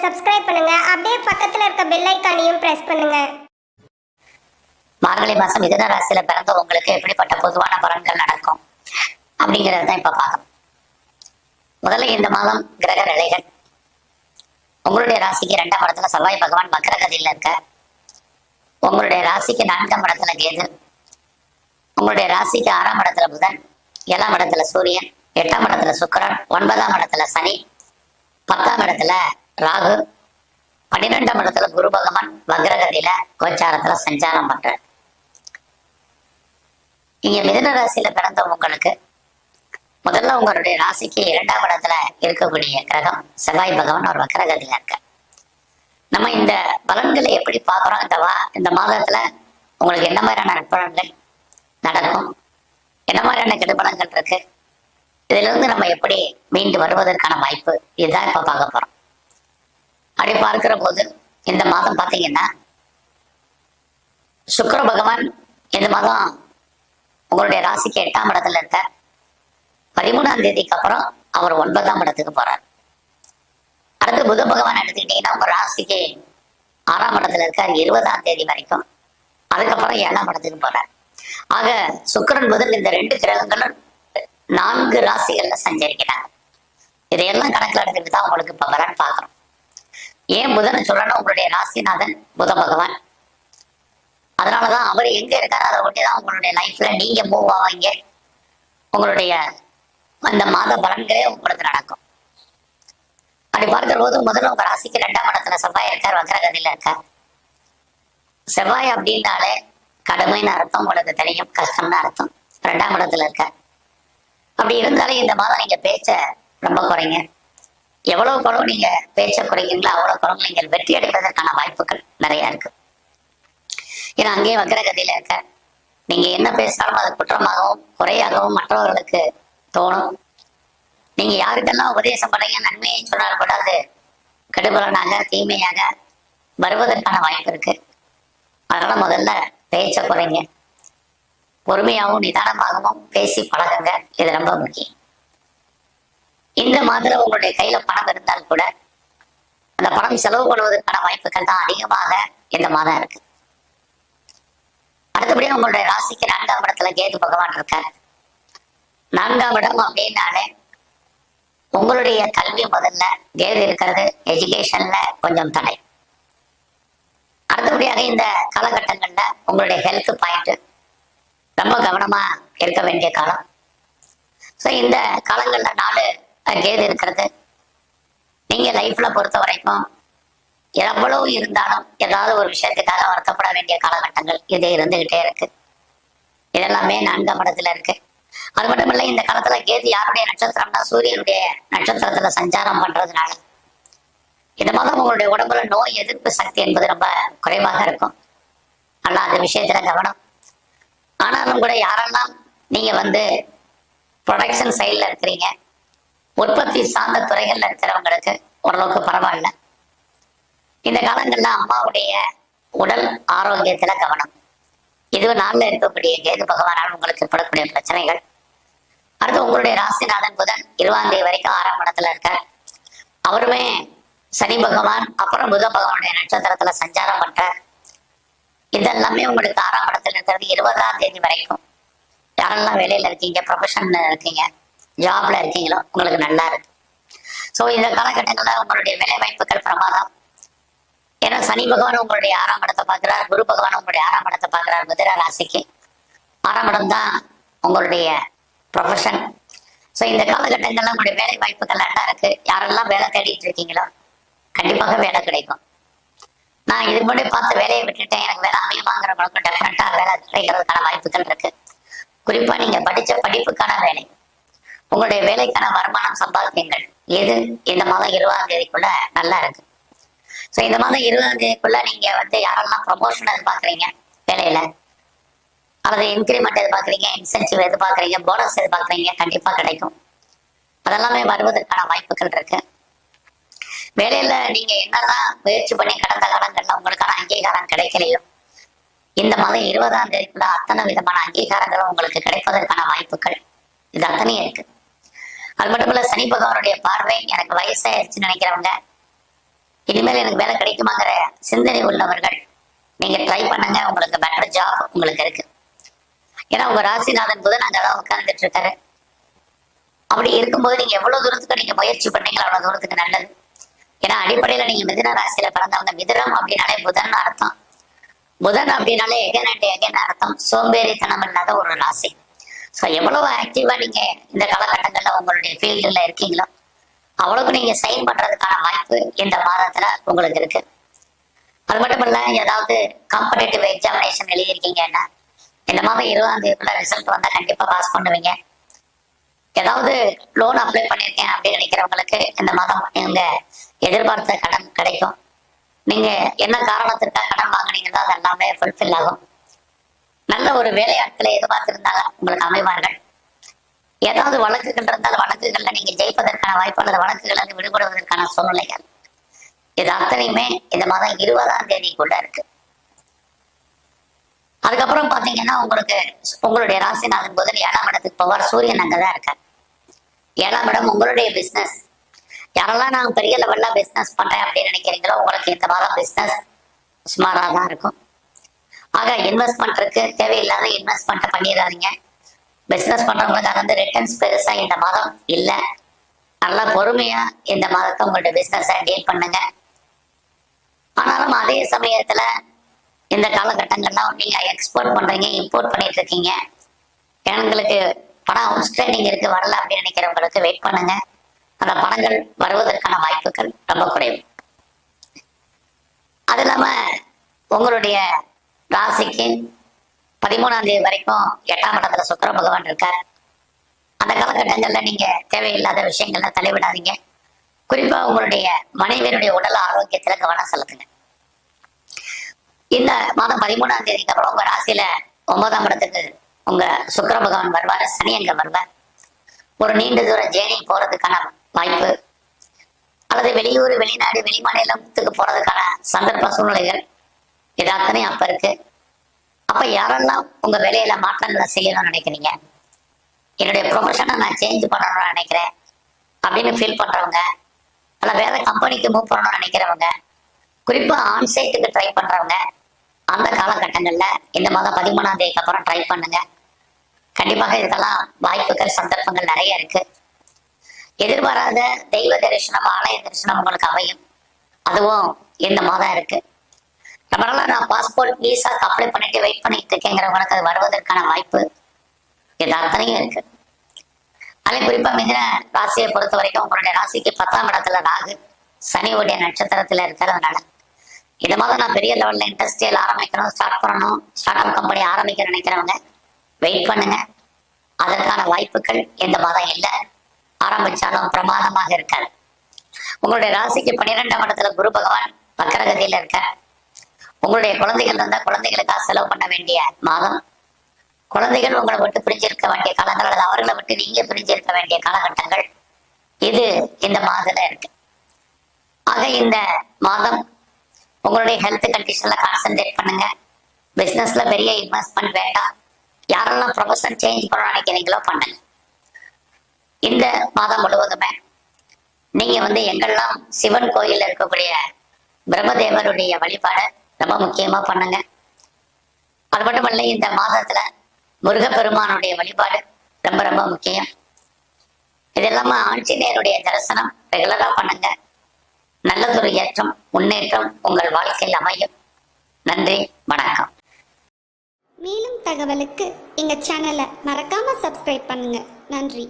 Subscribe பண்ணுங்க. அப்படியே பக்கத்துல இருக்க பெல் ஐகானையும் பிரஸ் பண்ணுங்க. மார்கழி மாசம் மிதுன ராசியில பிறந்த உங்களுக்கு எப்படிப்பட்ட பொதுவான பலன்கள் நடக்கும் அப்படிங்கறத தான் இப்ப பார்க்கணும். முதல்ல இந்த மாதம் கிரக நிலைகள். உங்களுடைய ராசிக்கு 2ஆம் இடத்துல செவ்வாய் பகவான் வக்ரகதியில இருக்க. உங்களுடைய ராசிக்கு 4ஆம் இடத்துல கேது. உங்களுடைய ராசிக்கு 6ஆம் இடத்துல புதன், 7ஆம் இடத்துல சூரியன், 8ஆம் இடத்துல சுக்கிரன், 9ஆம் இடத்துல சனி, 10ஆம் இடத்துல ராகு, 12ஆம் இடத்துல குரு பகவான் வக்ரகதியில கோச்சாரத்துல சஞ்சாரம் பண்றார். இங்க மிதுன ராசியில பிறந்த உங்களுக்கு முதல்ல உங்களுடைய ராசிக்கு 2ஆம் இடத்துல இருக்கக்கூடிய கிரகம் செவ்வாய் பகவான் ஒரு வக்ரகதியில இருக்க. நம்ம இந்த பலன்களை எப்படி பார்க்கிறோம், இந்த மாதத்துல உங்களுக்கு என்ன மாதிரியான நற்பலன்கள் நடக்கும், என்ன மாதிரியான கெடுபலன்கள் இருக்கு, இதுல இருந்து நம்ம எப்படி மீண்டு வருவதற்கான வாய்ப்பு, இதுதான் இப்ப பார்க்க போறோம். அப்படி பார்க்கிற போது இந்த மாதம் பாத்தீங்கன்னா சுக்கிர பகவான் இந்த மாதம் உங்களுடைய ராசிக்கு 8ஆம் இடத்துல இருக்க. 13ஆம் தேதிக்கு அப்புறம் அவர் 9ஆம் இடத்துக்கு போறார். அடுத்து புத பகவான் எடுத்துக்கிட்டீங்கன்னா உங்க ராசிக்கு 6ஆம் இடத்துல இருக்கார் 20ஆம் தேதி வரைக்கும். அதுக்கப்புறம் 7ஆம் இடத்துக்கு போறார். ஆக சுக்கிரன் புதன் இந்த 2 கிரகங்களும் 4 ராசிகள்ல சஞ்சரிக்கிறாங்க. இதையெல்லாம் கணக்கில் எடுத்துட்டு தான் உங்களுக்கு இப்ப பலன் பார்க்கணும். ஏன் புதன் சொல்லணும், உங்களுடைய ராசிநாதன் புத பகவான். அதனாலதான் அவர் எங்க இருக்காரு அதை ஒட்டிதான் உங்களுடைய லைஃப்ல நீங்க மூவ் ஆவீங்க. உங்களுடைய அந்த மாத பலன்களே உங்களுக்கு நடக்கும். அப்படி பார்க்கிற போது முதல்ல உங்க ராசிக்கு 2ஆம் இடத்துல செவ்வாய் இருக்கார், வக்ரகதியில இருக்கார். செவ்வாய் அப்படின்னாலே கடுமைன்னு அர்த்தம் உங்களுக்கு தெரியும், கஷ்டம்னு அர்த்தம். 2ஆம் இடத்துல இருக்கார். அப்படி இருந்தாலும் இந்த மாதம் நீங்க பேச்ச ரொம்ப குறைங்க. எவ்வளவு குறவு நீங்க பேச்ச குறைங்களோ அவ்வளவு குறவு நீங்கள் வெற்றி அடைவதற்கான வாய்ப்புகள் நிறைய இருக்கு. ஏன்னா அங்கேயே வக்ரகதியில இருக்க. நீங்க என்ன பேசினாலும் அது குற்றமாகவும் குறையாகவும் மற்றவர்களுக்கு தோணும். நீங்க யாருக்கெல்லாம் உபதேசம் பண்ணீங்க நன்மையை சொன்னால் கூட அது கெடுபலனாக தீமையாக வருவதற்கான வாய்ப்பு இருக்கு. அதனால முதல்ல பேச்ச குறைங்க. பொறுமையாகவும் நிதானமாகவும் பேசி பழகுங்க. இது ரொம்ப முக்கியம். இந்த மாதத்துல உங்களுடைய கையில பணம் இருந்தால் கூட அந்த பணம் செலவு பண்ணுவதற்கான வாய்ப்புகள் தான் அதிகமாக இந்த மாதம் இருக்கு. அடுத்தபடியும் உங்களுடைய ராசிக்கு 4ஆம் இடத்துல கேது பகவான் இருக்கார். 4ஆம் இடம் அப்படின்னாலே உங்களுடைய கல்வி முதல்ல கேது இருக்கிறது எஜுகேஷன்ல கொஞ்சம் தடை. அடுத்தபடியாக இந்த காலகட்டங்கள்ல உங்களுடைய ஹெல்த் பாயிண்ட் ரொம்ப கவனமா இருக்க வேண்டிய காலம். ஸோ இந்த காலங்கள்ல 4 கேது இருக்கிறது. நீங்க லைஃப்ல பொறுத்த வரைக்கும் எவ்வளவு இருந்தாலும் ஏதாவது ஒரு விஷயத்துக்காக வருத்தப்பட வேண்டிய காலகட்டங்கள் இது இருந்துகிட்டே இருக்கு. இதெல்லாமே 4ஆம் இடத்துல இருக்கு. அது மட்டும் இல்லை, இந்த காலத்துல கேது யாருடைய நட்சத்திரம்னா சூரியனுடைய நட்சத்திரத்துல சஞ்சாரம் பண்றதுனால இந்த மாதம் உங்களுடைய உடம்புல நோய் எதிர்ப்பு சக்தி என்பது ரொம்ப குறைவாக இருக்கும். ஆனா அந்த விஷயத்துல கவனம். ஆனாலும் கூட யாரெல்லாம் நீங்க ப்ரொடக்ஷன் சைட்ல இருக்கிறீங்க, உற்பத்தி சார்ந்த துறைகள்ல இருக்கிறவங்களுக்கு ஓரளவுக்கு பரவாயில்ல. இந்த காலங்கள்ல அம்மாவுடைய உடல் ஆரோக்கியத்துல கவனம். இது 4ல இருக்கக்கூடிய கேது பகவானால் உங்களுக்கு ஏற்படக்கூடிய பிரச்சனைகள். அடுத்து உங்களுடைய ராசிநாதன் புதன் 20ஆம் தேதி வரைக்கும் 6ஆம் இடத்துல இருக்கார். அவருமே சனி பகவான் அப்புறம் புத பகவானுடைய நட்சத்திரத்துல சஞ்சாரம் பண்றார். இதெல்லாமே உங்களுக்கு 6ஆம் இடத்துல இருக்கிறது 20ஆம் தேதி வரைக்கும். யாரெல்லாம் வேலையில இருக்கீங்க, ப்ரொஃபஷன்ல இருக்கீங்க, ஜாப்ல இருக்கீங்களோ உங்களுக்கு நல்லா இருக்கு. ஸோ இந்த காலகட்டங்கள்ல உங்களுடைய வேலை வாய்ப்புகள் பிரமாதம். ஏன்னா சனி பகவான் உங்களுடைய 6ஆம் இடத்தை பார்க்கிறார், குரு பகவான் உங்களுடைய 6ஆம் இடத்தை பார்க்கிறார். மிதுன ராசிக்கு 6ஆம் இடம் தான் உங்களுடைய ப்ரொஃபஷன். ஸோ இந்த காலகட்டங்கள்ல உங்களுடைய வேலை வாய்ப்புகள் நல்லா இருக்கு. யாரெல்லாம் வேலை தேடிட்டு இருக்கீங்களோ கண்டிப்பாக வேலை கிடைக்கும். நான் இதுக்கு முன்னாடி பார்த்த வேலையை விட்டுட்டேன், எனக்கு வேலை அமையமாங்கிறவங்களுக்கு டெஃபினட்டா வேலை கிடைக்கிறதுக்கான வாய்ப்புகள் இருக்கு. குறிப்பா நீங்க படிச்ச படிப்புக்கான வேலை, உங்களுடைய வேலைக்கான வருமானம் சம்பாதிப்பீங்கள். எது இந்த மாதம் 20ஆம் தேதிக்குள்ள நல்லா இருக்கு. ஸோ இந்த மாதம் 20ஆம் தேதிக்குள்ள நீங்க யாரெல்லாம் ப்ரமோஷன் எதிர்பார்க்குறீங்க வேலையில, அல்லது இன்கிரிமெண்ட் எதிர்பார்க்குறீங்க, இன்சென்டிவ் எதிர்பார்க்குறீங்க, போனஸ் எதிர்பார்க்குறீங்க, கண்டிப்பா கிடைக்கும். அதெல்லாமே வருவதற்கான வாய்ப்புகள் இருக்கு. வேலையில நீங்க என்னெல்லாம் முயற்சி பண்ணி கடந்த காலங்கள்ல உங்களுக்கான அங்கீகாரம் கிடைக்கலையோ இந்த மாதம் 20ஆம் தேதிக்குள்ள அத்தனை விதமான அங்கீகாரங்களும் உங்களுக்கு கிடைப்பதற்கான வாய்ப்புகள் இது அத்தனையும் இருக்கு. அது மட்டும் இல்ல, சனி பகவானுடைய பார்வை எனக்கு வயசாயிருச்சுன்னு நினைக்கிறவங்க இனிமேல் எனக்கு வேலை கிடைக்குமாங்கிற சிந்தனை உள்ளவர்கள் நீங்க ட்ரை பண்ணுங்க, உங்களுக்கு பெட்டர் ஜாப் உங்களுக்கு இருக்கு. ஏன்னா உங்க ராசிநாதன் புதன் அங்கதான் உட்கார்ந்துட்டு இருக்காரு. அப்படி இருக்கும்போது நீங்க எவ்வளவு தூரத்துக்கு நீங்க முயற்சி பண்ணீங்களோ அவ்வளவு தூரத்துக்கு நல்லது. ஏன்னா அடிப்படையில நீங்க மிதுன ராசியில பிறந்தவங்க. மிதுனம் அப்படின்னாலே புதன் அர்த்தம். புதன் அப்படின்னாலே எகன் அண்ட் எகன் அர்த்தம். சோம்பேறித்தனம் இல்லாத ஒரு ராசி. ஸோ எவ்வளவு ஆக்டிவா நீங்க இந்த காலகட்டங்கள்ல உங்களுடைய ஃபீல்டுல இருக்கீங்களோ அவ்வளவுக்கு நீங்க சைன் பண்றதுக்கான வாய்ப்பு இந்த மாதத்துல உங்களுக்கு இருக்கு. அது மட்டும் இல்ல, ஏதாவது காம்படேட்டிவ் எக்ஸாமினேஷன் எழுதியிருக்கீங்கன்னா இந்த மாதம் 20ஆம் தேதிக்குள்ள ரிசல்ட் வந்தா கண்டிப்பா பாஸ் பண்ணுவீங்க. ஏதாவது லோன் அப்ளை பண்ணிருக்கேன் அப்படின்னு நினைக்கிறவங்களுக்கு இந்த மாதம் நீங்க எதிர்பார்த்த கடன் கிடைக்கும். நீங்க என்ன காரணத்திற்காக கடன் வாங்கினீங்களோ அது எல்லாமே ஃபுல்ஃபில் ஆகும். நல்ல ஒரு வேலையாட்களை எதிர்பார்த்திருந்தாங்க உங்களுக்கு அமைவார்கள். ஏதாவது வழக்குகள் இருந்தால் வழக்குகள்ல நீங்க ஜெயிப்பதற்கான வாய்ப்பு அல்லது வழக்குகள் வந்து விடுபடுவதற்கான சூழ்நிலைகள் இது அத்தனையுமே இந்த மாதம் 20ஆம் தேதிக்குள்ள இருக்கு. அதுக்கப்புறம் பாத்தீங்கன்னா உங்களுக்கு உங்களுடைய ராசிநாதன் புதன் 7ஆம் இடத்துக்கு போவார். சூரியன் அங்கதான் இருக்கார். 7ஆம் இடம் உங்களுடைய பிசினஸ். யாரெல்லாம் நான் பெரிய லெவல்ல பிசினஸ் பண்றேன் அப்படின்னு நினைக்கிறீங்களோ உங்களுக்கு இந்த மாதம் பிசினஸ் சுமாரா தான் இருக்கும். ஆக இன்வெஸ்ட்மெண்ட் இருக்கு, தேவையில்லாத இன்வெஸ்ட்மெண்ட் பண்ணிடாதீங்க. பிசினஸ் பண்றவங்களுக்கு அது வந்து ரிட்டர்ன்ஸ் பெருசா இந்த மாதம் இல்லை. நல்லா பொறுமையா இந்த மாதத்தை உங்களுடைய பிசினஸை டீல் பண்ணுங்க. ஆனாலும் அதே சமயத்துல இந்த காலகட்டங்கள்லாம் நீங்க எக்ஸ்போர்ட் பண்றீங்க, இம்போர்ட் பண்ணிட்டு இருக்கீங்க, எங்களுக்கு பணம் அவுட்ஸ்டாண்டிங் இருக்கு வரல அப்படின்னு நினைக்கிறவங்களுக்கு வெயிட் பண்ணுங்க. அந்த பணங்கள் வருவதற்கான வாய்ப்புகள் ரொம்ப குறைவு. அது இல்லாம உங்களுடைய ராசிக்கு 13ஆம் தேதி வரைக்கும் 8ஆம் இடத்துல சுக்கிர பகவான் இருக்கார். அந்த காலகட்டங்கள்ல நீங்க தேவையில்லாத விஷயங்கள்ல தலைவிடாதீங்க. குறிப்பா உங்களுடைய மனைவியருடைய உடல் ஆரோக்கியத்துல கவனம் செலுத்துங்க. இந்த மாதம் 13ஆம் தேதிக்கு அப்புறம் உங்க ராசியில 9ஆம் இடத்துக்கு உங்க சுக்கிர பகவான் வருவார். சனி அங்க வருவார். ஒரு நீண்ட தூர ஜேர்னி போறதுக்கான வாய்ப்பு அல்லது வெளியூர், வெளிநாடு, வெளிமாநிலத்துக்கு போறதுக்கான சந்தர்ப்ப சூழ்நிலைகள் இது அத்தனையும் அப்ப இருக்கு. அப்ப யாரெல்லாம் உங்க வேலையில மாற்றங்களை செய்யணும்னு நினைக்கிறீங்க, என்னுடைய ப்ரொஃபஷனை நான் சேஞ்ச் பண்ணணும்னு நினைக்கிறேன் அப்படின்னு ஃபீல் பண்றவங்க, அல்ல வேற கம்பெனிக்கு மூவ் பண்ணணும்னு நினைக்கிறவங்க, குறிப்பா ஆன்சைட்டுக்கு ட்ரை பண்றவங்க அந்த காலகட்டங்கள்ல இந்த மாதம் 13ஆம் தேதிக்கு அப்புறம் ட்ரை பண்ணுங்க. கண்டிப்பாக இதெல்லாம் வாய்ப்புகள் சந்தர்ப்பங்கள் நிறைய இருக்கு. எதிர்பாராத தெய்வ தரிசனம், ஆலய தரிசனம் உங்களுக்கு அமையும். அதுவும் இந்த மாதம் இருக்கு. நம்மளால நான் பாஸ்போர்ட் விசாக்கு அப்ளை பண்ணிட்டு வெயிட் பண்ணிட்டு இருக்கேங்கிறவங்களுக்கு அது வருவதற்கான வாய்ப்பு இது அத்தனையும் இருக்கு. அதில் குறிப்பா மிதுன ராசியை பொறுத்த வரைக்கும் உங்களுடைய ராசிக்கு 10ஆம் இடத்துல ராகு சனியுடைய நட்சத்திரத்துல இருக்கிறதுனால இந்த மாதம் நான் பெரிய லெவல்ல இண்டஸ்ட்ரியல் ஆரம்பிக்கணும், ஸ்டார்ட் பண்ணணும், ஸ்டார்ட் அப் கம்பெனி ஆரம்பிக்க நினைக்கிறவங்க வெயிட் பண்ணுங்க. அதற்கான வாய்ப்புகள் இந்த மாதம் இல்லை. ஆரம்பிச்சாலும் பிரமாதமாக இருக்காது. உங்களுடைய ராசிக்கு 12ஆம் இடத்துல குரு பகவான் வக்கரகதியில இருக்கார். உங்களுடைய குழந்தைகள் இருந்தால் குழந்தைகளுக்காக செலவு பண்ண வேண்டிய மாதம். குழந்தைகள் உங்களை விட்டு பிரிஞ்சிருக்க வேண்டிய காலங்கள் அல்லது அவர்களை விட்டு நீங்க பிரிஞ்சிருக்க வேண்டிய காலகட்டங்கள் இது இந்த மாதத்துல இருக்கு. ஆக இந்த மாதம் உங்களுடைய ஹெல்த் கண்டிஷன்ல கான்சென்ட்ரேட் பண்ணுங்க. பிசினஸ்ல பெரிய இன்வெஸ்ட்மெண்ட் வேண்டாம். யாரெல்லாம் ப்ரொஃபஷன் சேஞ்ச் பண்ண நினைக்கிறீங்களோ பண்ணுங்க. இந்த மாதம் முழுவதுமே நீங்க வந்து எங்கெல்லாம் சிவன் கோயில் இருக்கக்கூடிய பிரம்மதேவருடைய வழிபாடு ரொம்ப முக்கியமா பண்ணுங்க. அது மட்டுமல்ல, இந்த மாதத்துல முருகப்பெருமானுடைய வழிபாடு ரொம்ப ரொம்ப முக்கியம். இது இல்லாம ஆஞ்சநேயருடைய தரிசனம் ரெகுலரா பண்ணுங்க. நல்லதொரு ஏற்றம், முன்னேற்றம் உங்கள் வாழ்க்கையில் அமையும். நன்றி, வணக்கம். மேலும் தகவலுக்கு எங்க சேனலை மறக்காம சப்ஸ்கிரைப் பண்ணுங்க. நன்றி.